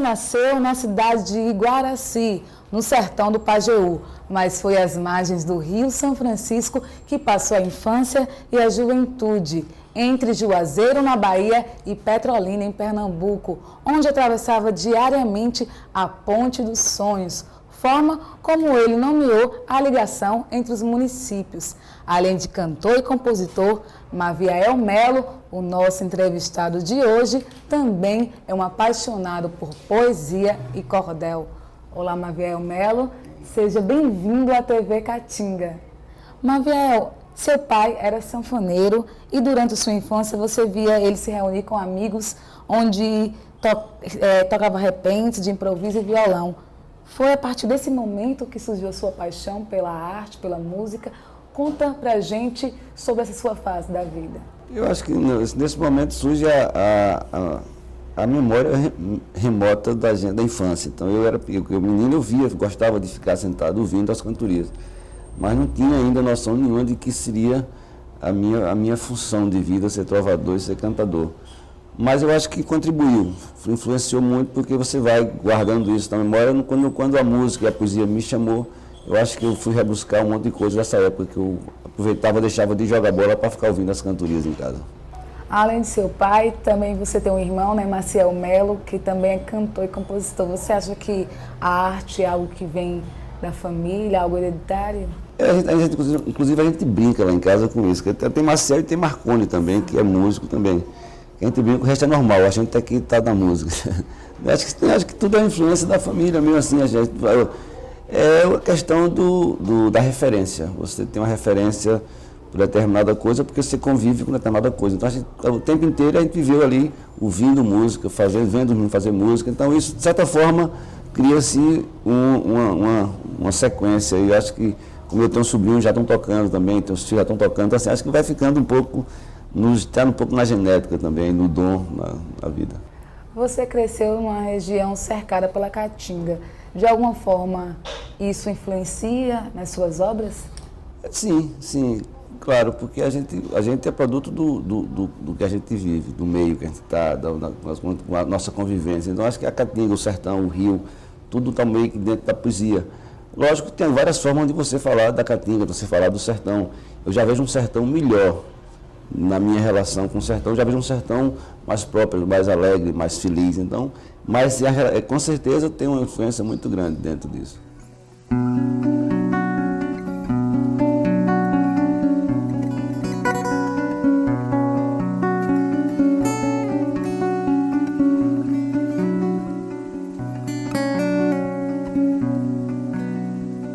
nasceu na cidade de Iguaraci, no sertão do Pajeú, mas foi às margens do Rio São Francisco que passou a infância e a juventude, entre Juazeiro, na Bahia, e Petrolina, em Pernambuco, onde atravessava diariamente a Ponte dos Sonhos, forma como ele nomeou a ligação entre os municípios. Além de cantor e compositor, Maviael Melo, o nosso entrevistado de hoje, também é um apaixonado por poesia e cordel. Olá, Maviael Melo, seja bem-vindo à TV Caatinga. Maviael, seu pai era sanfoneiro e durante sua infância você via ele se reunir com amigos onde tocava repente de improviso e violão. Foi a partir desse momento que surgiu a sua paixão pela arte, pela música. Conta pra gente sobre essa sua fase da vida. Eu acho que nesse momento surge a memória remota da infância. Então eu menino, eu gostava de ficar sentado ouvindo as cantorias, mas não tinha ainda noção nenhuma de que seria a minha função de vida ser trovador e ser cantador. Mas eu acho que contribuiu, influenciou muito, porque você vai guardando isso na memória. Quando a música e a poesia me chamou, eu acho que eu fui rebuscar um monte de coisa nessa época, que eu aproveitava, deixava de jogar bola para ficar ouvindo as cantorias em casa. Além de seu pai, também você tem um irmão, né, Maciel Melo, que também é cantor e compositor. Você acha que a arte é algo que vem da família, algo hereditário? Inclusive a gente brinca lá em casa com isso. Tem Maciel e tem Marconi também, que é músico também. A gente brinca, o resto é normal, a gente aqui está na música. Acho que tudo é influência da família mesmo assim. É a questão da referência. Você tem uma referência por determinada coisa porque você convive com determinada coisa. Então, o tempo inteiro a gente viveu ali ouvindo música, vendo fazer música. Então, isso, de certa forma, cria-se uma sequência. E acho que, como eu tenho sobrinhos já estão tocando também, tenho filhos já estão tocando, então, assim, acho que vai ficando um pouco, está um pouco na genética também, no dom, na vida. Você cresceu numa região cercada pela Caatinga. De alguma forma, isso influencia nas suas obras? Sim, claro, porque a gente é produto do que a gente vive, do meio que a gente está, da nossa convivência. Então, acho que a Caatinga, o sertão, o rio, tudo está meio que dentro da poesia. Lógico que tem várias formas de você falar da Caatinga, de você falar do sertão. Eu já vejo um sertão melhor na minha relação com o sertão, eu já vejo um sertão mais próprio, mais alegre, mais feliz. Então, mas com certeza tem uma influência muito grande dentro disso.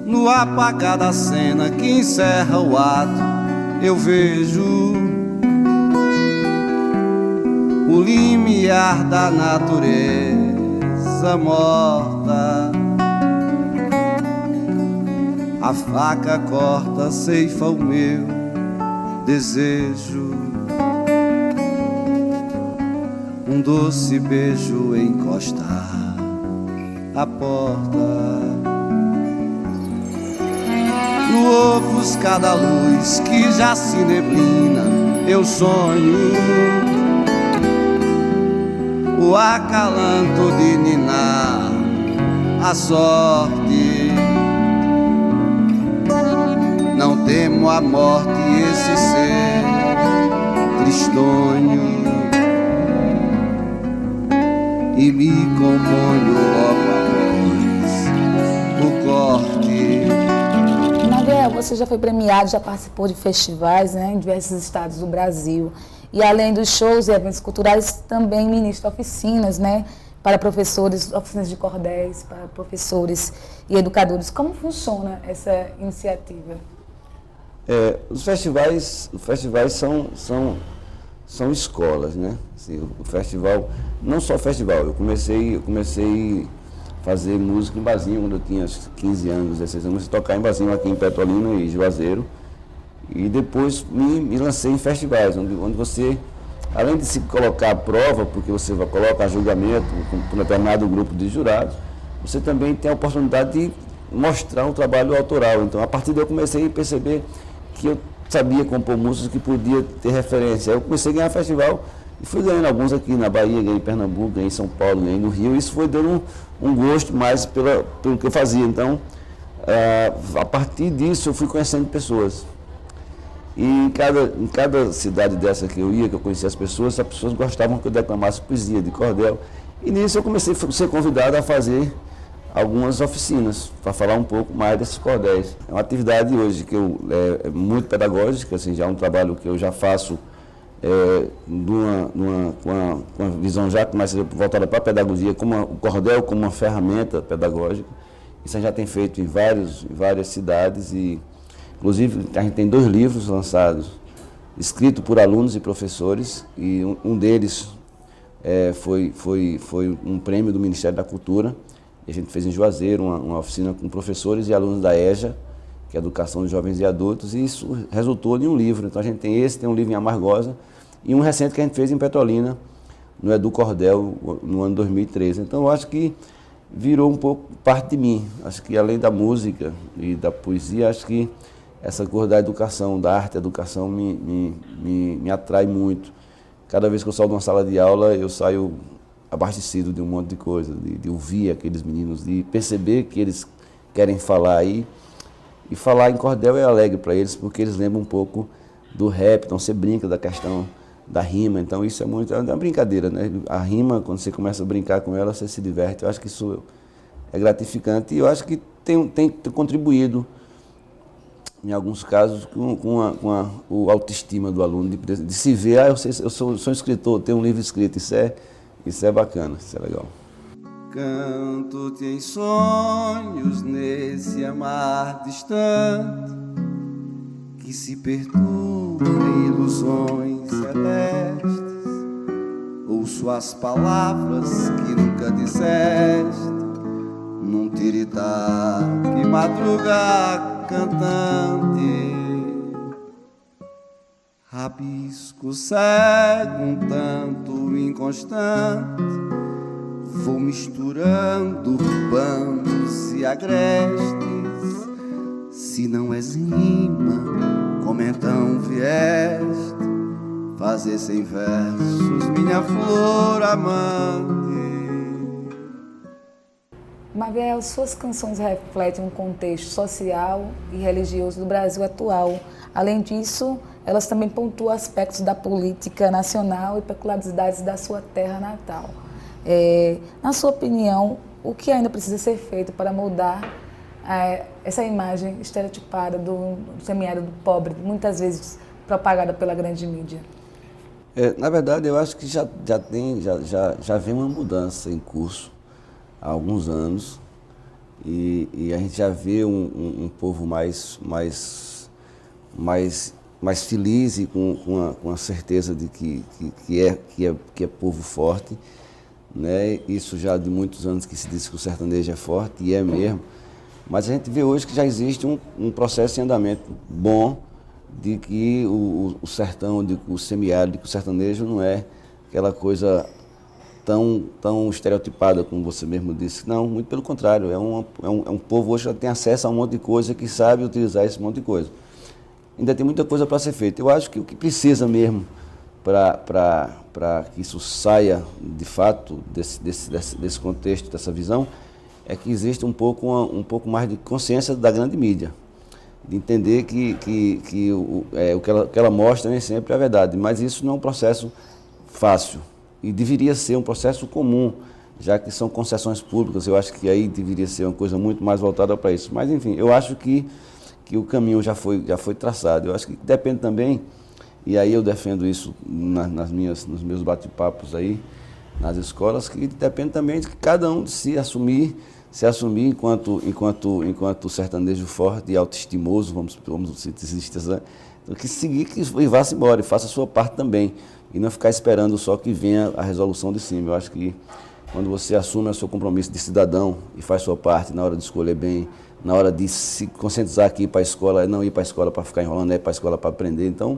No apagar da cena que encerra o ato, eu vejo o limiar da natureza morta. A faca corta, ceifa o meu desejo. Um doce beijo encostar a porta. No ofuscar da luz que já se neblina, eu sonho o acalanto de ninar a sorte. Não temo a morte, esse ser tristonho, e me componho logo após o corte. Maviael, você já foi premiado, já participou de festivais, né, em diversos estados do Brasil. E além dos shows e eventos culturais, também ministra oficinas, né, para professores, oficinas de cordéis, para professores e educadores. Como funciona essa iniciativa? Os festivais são escolas, né? Assim, o festival, não só festival, eu comecei a fazer música em barzinho quando eu tinha 15 anos, 16 anos, comecei a tocar em barzinho aqui em Petrolina e Juazeiro. E depois me lancei em festivais, onde você, além de se colocar à prova, porque você coloca a julgamento com um determinado grupo de jurados, você também tem a oportunidade de mostrar um trabalho autoral. Então, a partir daí eu comecei a perceber que eu sabia compor músicas que podia ter referência. Eu comecei a ganhar festival E fui ganhando alguns aqui na Bahia, ganhei em Pernambuco, ganhei em São Paulo, ganhei no Rio. Isso foi dando um gosto mais pelo que eu fazia. Então, a partir disso, eu fui conhecendo pessoas. E em cada cidade dessa que eu ia, que eu conhecia as pessoas gostavam que eu declamasse poesia de cordel. E nisso eu comecei a ser convidado a fazer algumas oficinas, para falar um pouco mais desses cordéis. É uma atividade hoje que é muito pedagógica, assim, já é um trabalho que eu já faço com uma visão já mais voltada para a pedagogia, como o cordel como uma ferramenta pedagógica. Isso a gente já tem feito em várias cidades e, inclusive, a gente tem 2 livros lançados, escritos por alunos e professores, e um deles foi um prêmio do Ministério da Cultura. E a gente fez em Juazeiro uma oficina com professores e alunos da EJA, que é Educação de Jovens e Adultos, e isso resultou em um livro. Então a gente tem um livro em Amargosa e um recente que a gente fez em Petrolina, no Edu Cordel, no ano 2013. Então eu acho que virou um pouco parte de mim. Acho que além da música e da poesia, acho que essa coisa da educação, da arte, da educação me atrai muito. Cada vez que eu saio de uma sala de aula, eu saio abastecido de um monte de coisa, de ouvir aqueles meninos, de perceber que eles querem falar aí. E falar em cordel é alegre para eles, porque eles lembram um pouco do rap, então você brinca da questão da rima, então isso é uma brincadeira, né? A rima, quando você começa a brincar com ela, você se diverte. Eu acho que isso é gratificante e eu acho que tem contribuído, em alguns casos, com a autoestima do aluno, de se ver, eu sou escritor, tenho um livro escrito, isso é bacana, isso é legal. Canto-te em sonhos nesse amar distante, que se perturba em ilusões celestes. Ouço as palavras que nunca disseste, num tiritar que madruga cantante. Rabisco cego, um tanto inconstante, vou misturando panos e agrestes. Se não és rima, como então vieste fazer sem versos minha flor amante? Mabiel, suas canções refletem um contexto social e religioso do Brasil atual. Além disso, elas também pontuam aspectos da política nacional e peculiaridades da sua terra natal. Na sua opinião, o que ainda precisa ser feito para mudar essa imagem estereotipada do semiárido pobre, muitas vezes propagada pela grande mídia? Na verdade, eu acho que já vem uma mudança em curso há alguns anos e a gente já vê um povo mais feliz e com a certeza de que é povo forte, né? Isso já de muitos anos que se diz que o sertanejo é forte, e é mesmo, mas a gente vê hoje que já existe um processo em andamento bom de que o sertão, de que o semiárido, de que o sertanejo não é aquela coisa tão estereotipada como você mesmo disse. Não, muito pelo contrário, é um povo hoje que tem acesso a um monte de coisa, que sabe utilizar esse monte de coisa. Ainda tem muita coisa para ser feita. Eu acho que o que precisa mesmo para que isso saia de fato desse contexto, dessa visão, é que existe um pouco mais de consciência da grande mídia, de entender que o que ela mostra nem sempre é a verdade, mas isso não é um processo fácil e deveria ser um processo comum, já que são concessões públicas. Eu acho que aí deveria ser uma coisa muito mais voltada para isso. Mas enfim, eu acho que o caminho já foi traçado. Eu acho que depende também, e aí eu defendo isso nos meus bate-papos aí, nas escolas, que depende também de cada um de se assumir enquanto sertanejo forte e autoestimoso, vamos dizer, que seguir e vá-se embora e faça a sua parte também, e não ficar esperando só que venha a resolução de cima. Eu acho que quando você assume o seu compromisso de cidadão e faz sua parte na hora de escolher bem, na hora de se conscientizar que ir para a escola, não ir para a escola para ficar enrolando, é para a escola para aprender. Então,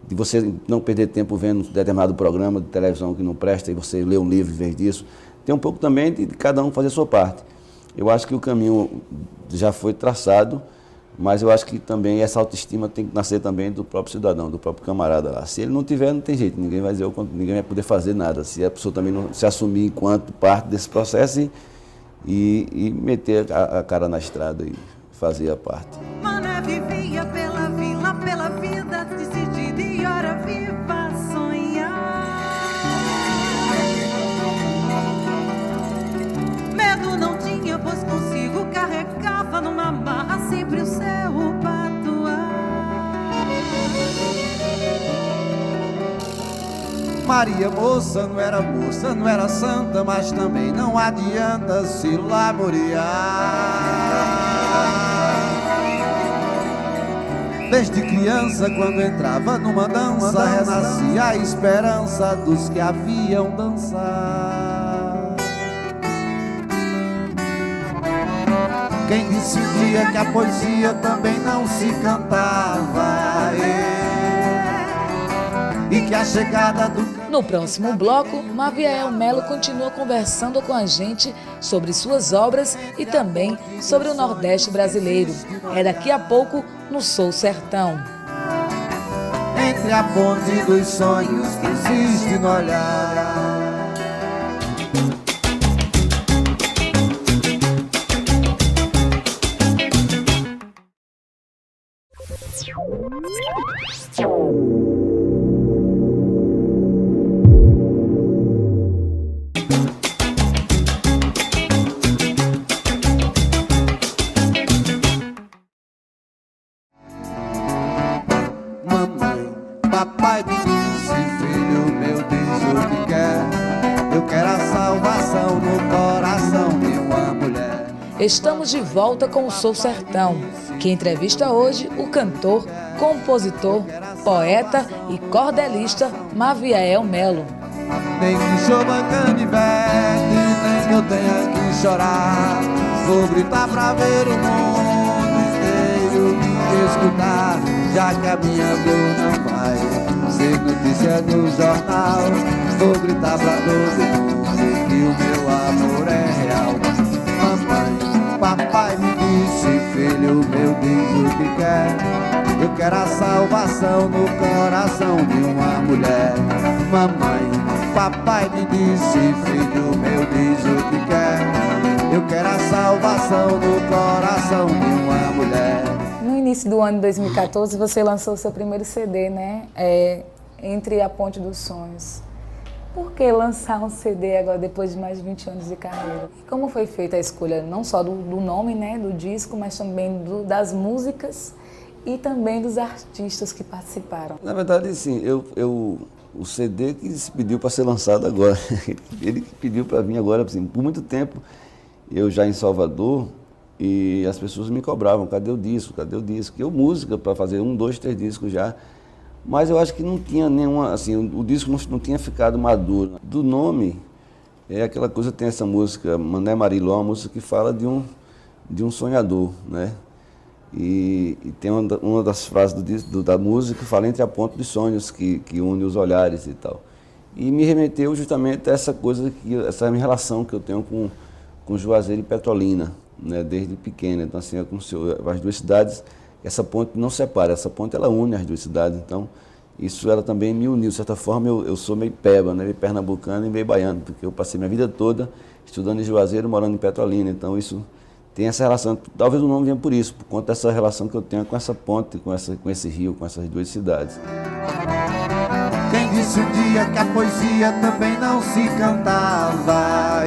de você não perder tempo vendo um determinado programa de televisão que não presta e você lê um livro em vez disso, tem um pouco também de cada um fazer a sua parte. Eu acho que o caminho já foi traçado, Mas eu acho que também essa autoestima tem que nascer também do próprio cidadão, do próprio camarada lá. Se ele não tiver, não tem jeito, ninguém vai dizer, ninguém vai poder fazer nada. Se a pessoa também não se assumir enquanto parte desse processo e meter a cara na estrada e fazer a parte. Mané vivia pela vila, pela vida decidida e hora viva sonhar. Medo não tinha, pois consigo carregava numa marra sempre o seu patuar. Maria moça, não era santa, mas também não adianta se laborear. Desde criança, quando entrava numa dança, renascia a esperança dos que haviam dançar. Quem disse um dia que a poesia também não se cantava, e que a chegada do... No próximo bloco, Maviael Melo continua conversando com a gente sobre suas obras e também sobre o Nordeste brasileiro. É daqui a pouco no Sou Sertão. Entre a ponte dos sonhos que existe no olhar. Papai me disse, filho meu, diz o que quer. Eu quero a salvação no coração de uma mulher. Estamos de volta com o Sou Sertão, que entrevista hoje o cantor, compositor, poeta e cordelista Maviael Melo. Nem que chova canivete, nem que eu tenha que chorar. Vou gritar pra ver o mundo inteiro me escutar, já que a minha dor não vai ser notícia no jornal. Vou gritar pra todo mundo que o meu amor é real. Mamãe, papai me disse, filho meu, diz o que quer. Eu quero a salvação no coração de uma mulher. Mamãe, papai me disse, filho meu, diz o que quer. Eu quero a salvação no coração de uma mulher. No início do ano de 2014, você lançou seu primeiro CD, né? Entre a Ponte dos Sonhos. Por que lançar um CD agora, depois de mais de 20 anos de carreira? E como foi feita a escolha, não só do nome, né, do disco, mas também das músicas e também dos artistas que participaram? Na verdade, sim, o CD que se pediu para ser lançado agora, ele que pediu para vir agora, assim, por muito tempo, eu já em Salvador, e as pessoas me cobravam, cadê o disco, cadê o disco? Eu música para fazer 1, 2, 3 discos já, mas eu acho que não tinha nenhuma, assim, o disco não tinha ficado maduro. Do nome, é aquela coisa, tem essa música, Mané Mariló, uma música que fala de um sonhador, né? E tem uma das frases da música que fala entre a ponte dos sonhos, que une os olhares e tal. E me remeteu justamente a essa coisa, essa minha relação que eu tenho com Juazeiro e Petrolina, né, desde pequena. Então, assim, as duas cidades, essa ponte não separa, essa ponte ela une as duas cidades. Então, isso ela também me uniu. De certa forma, eu sou meio peba, né, meio pernambucano e meio baiano, porque eu passei minha vida toda estudando em Juazeiro, morando em Petrolina. Então, isso tem essa relação. Talvez o nome venha por isso, por conta dessa relação que eu tenho com essa ponte, com esse rio, com essas duas cidades. Quem disse um dia que a poesia também não se cantava,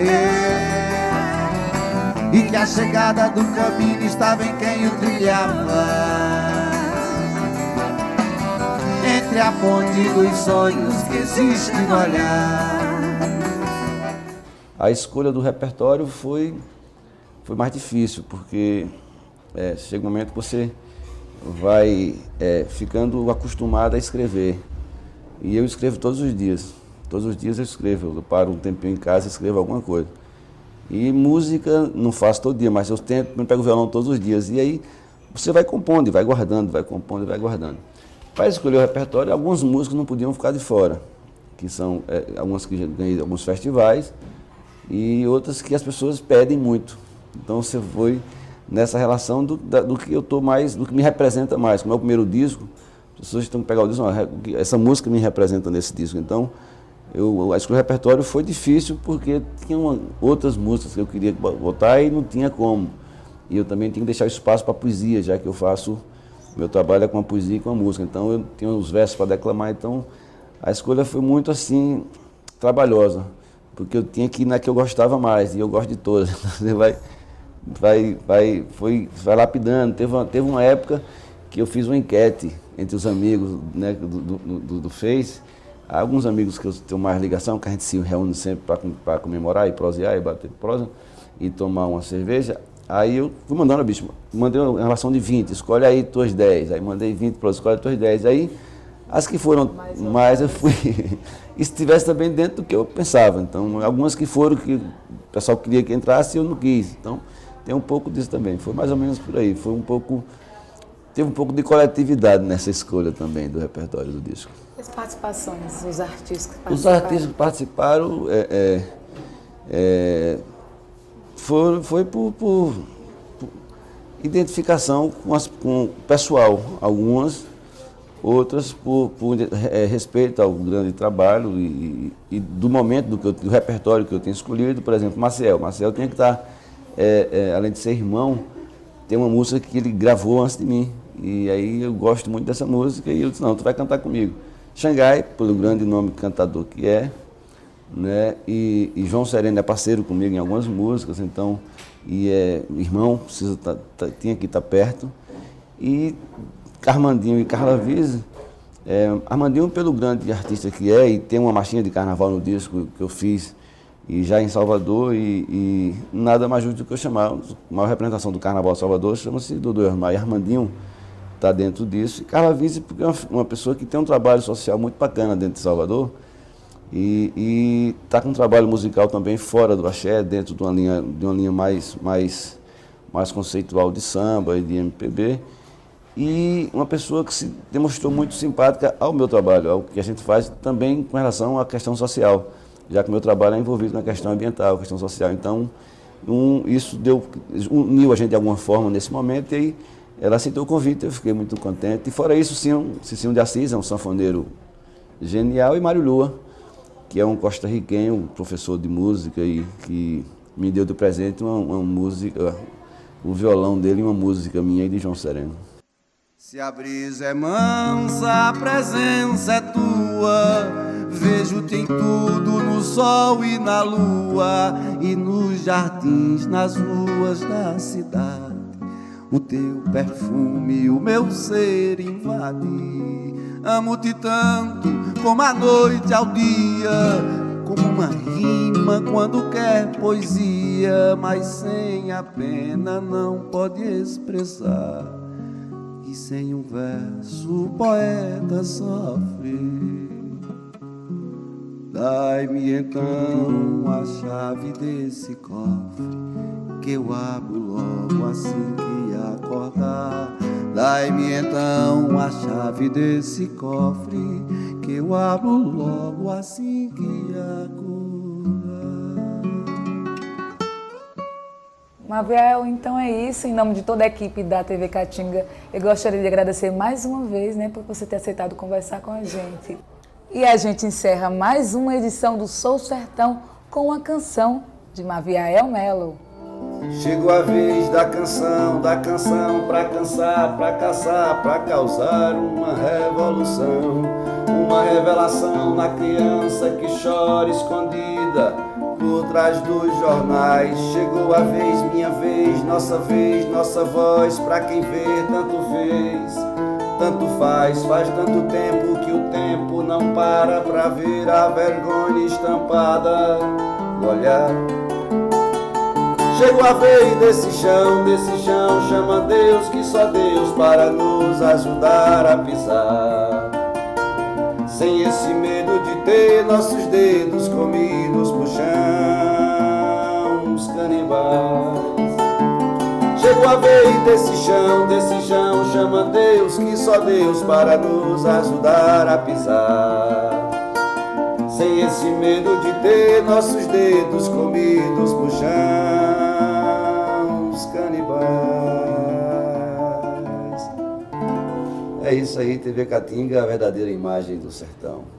e que a chegada do caminho estava em quem o trilhava, entre a ponte dos sonhos que existe no olhar. A escolha do repertório foi mais difícil, porque chega um momento que você vai ficando acostumado a escrever. E eu escrevo todos os dias. Todos os dias eu escrevo. Eu paro um tempinho em casa e escrevo alguma coisa. E música não faço todo dia, mas eu pego o violão todos os dias. E aí você vai compondo e vai guardando, vai compondo e vai guardando. Para escolher o repertório, algumas músicas não podiam ficar de fora, que são algumas que ganhei alguns festivais e outras que as pessoas pedem muito. Então você foi nessa relação do que eu estou mais, do que me representa mais. Como é o primeiro disco, as pessoas estão pegar o disco, essa música me representa nesse disco. Então, a escolha do repertório foi difícil porque tinha outras músicas que eu queria botar e não tinha como. E eu também tinha que deixar espaço para a poesia, já que eu faço, meu trabalho é com a poesia e com a música. Então eu tinha os versos para declamar, então a escolha foi muito assim, trabalhosa, porque eu tinha que ir na que eu gostava mais, e eu gosto de todas. Você vai lapidando. Teve uma época que eu fiz uma enquete entre os amigos, né, do Face. Há alguns amigos que eu tenho mais ligação, que a gente se reúne sempre para comemorar e prosear e bater prosa e tomar uma cerveja. Aí eu fui mandando a bicho, mandei uma relação de 20, escolhe aí tuas 10. Aí mandei 20 para escolhe tuas 10. Aí as que foram mais eu fui. E se estivesse também dentro do que eu pensava. Então, algumas que foram que o pessoal queria que entrasse e eu não quis. Então, tem um pouco disso também. Foi mais ou menos por aí. Teve um pouco de coletividade nessa escolha também do repertório do disco. As participações, os artistas que participaram? Os artistas que participaram foi por identificação com o pessoal. Algumas, outras por respeito ao grande trabalho e do momento do repertório que eu tenho escolhido. Por exemplo, Maciel tinha que estar, além de ser irmão, tem uma música que ele gravou antes de mim. E aí eu gosto muito dessa música e eu disse, não, tu vai cantar comigo. Xangai, pelo grande nome cantador que é, né? E João Sereno é parceiro comigo em algumas músicas, então, e é irmão, tinha que estar perto. E Armandinho e Carla Vise, Armandinho pelo grande artista que é, e tem uma marchinha de carnaval no disco que eu fiz, e já em Salvador, e nada mais justo do que eu chamar, a maior representação do Carnaval de Salvador chama-se Dodô Osmar, e Armandinho está dentro disso. E Carla Vise, porque é uma pessoa que tem um trabalho social muito bacana dentro de Salvador, e está com um trabalho musical também fora do axé, dentro de uma linha mais conceitual de samba e de MPB, e uma pessoa que se demonstrou muito simpática ao meu trabalho, ao que a gente faz também com relação à questão social, já que o meu trabalho é envolvido na questão ambiental, questão social. Então, isso uniu a gente de alguma forma nesse momento, e aí ela aceitou o convite, eu fiquei muito contente. E fora isso, Cicinho de Assis é um sanfoneiro genial, e Mário Lua, que é um costarriquenho, professor de música, e que me deu de presente uma música, o violão dele e uma música minha e de João Sereno. Se a brisa é mansa, a presença é tua. Vejo-te em tudo, no sol e na lua, e nos jardins, nas ruas da cidade. O teu perfume, o meu ser invade. Amo-te tanto como a noite ao dia, como uma rima quando quer poesia, mas sem a pena não pode expressar. E sem um verso o poeta sofre. Dai-me então a chave desse cofre, que eu abro logo assim que acordar. Dai-me então a chave desse cofre, que eu abro logo assim que acordar. Maviel, então é isso. Em nome de toda a equipe da TV Caatinga, eu gostaria de agradecer mais uma vez, né, por você ter aceitado conversar com a gente. E a gente encerra mais uma edição do Sou Sertão com a canção de Maviel Melo. Chegou a vez da canção pra cansar, pra caçar, pra causar uma revolução, uma revelação na criança que chora escondida por trás dos jornais. Chegou a vez, minha vez, nossa voz, pra quem vê tanto fez, tanto faz tanto tempo que o tempo não para pra ver a vergonha estampada no olhar. Chegou a vez desse chão, chama Deus, que só Deus para nos ajudar a pisar. Sem esse medo de ter nossos dedos comidos por chão, os canibais. Chegou a vez desse chão, chama Deus, que só Deus para nos ajudar a pisar. Sem esse medo de ter nossos dedos comidos por chão, os canibais. É isso aí, TV Caatinga, a verdadeira imagem do sertão.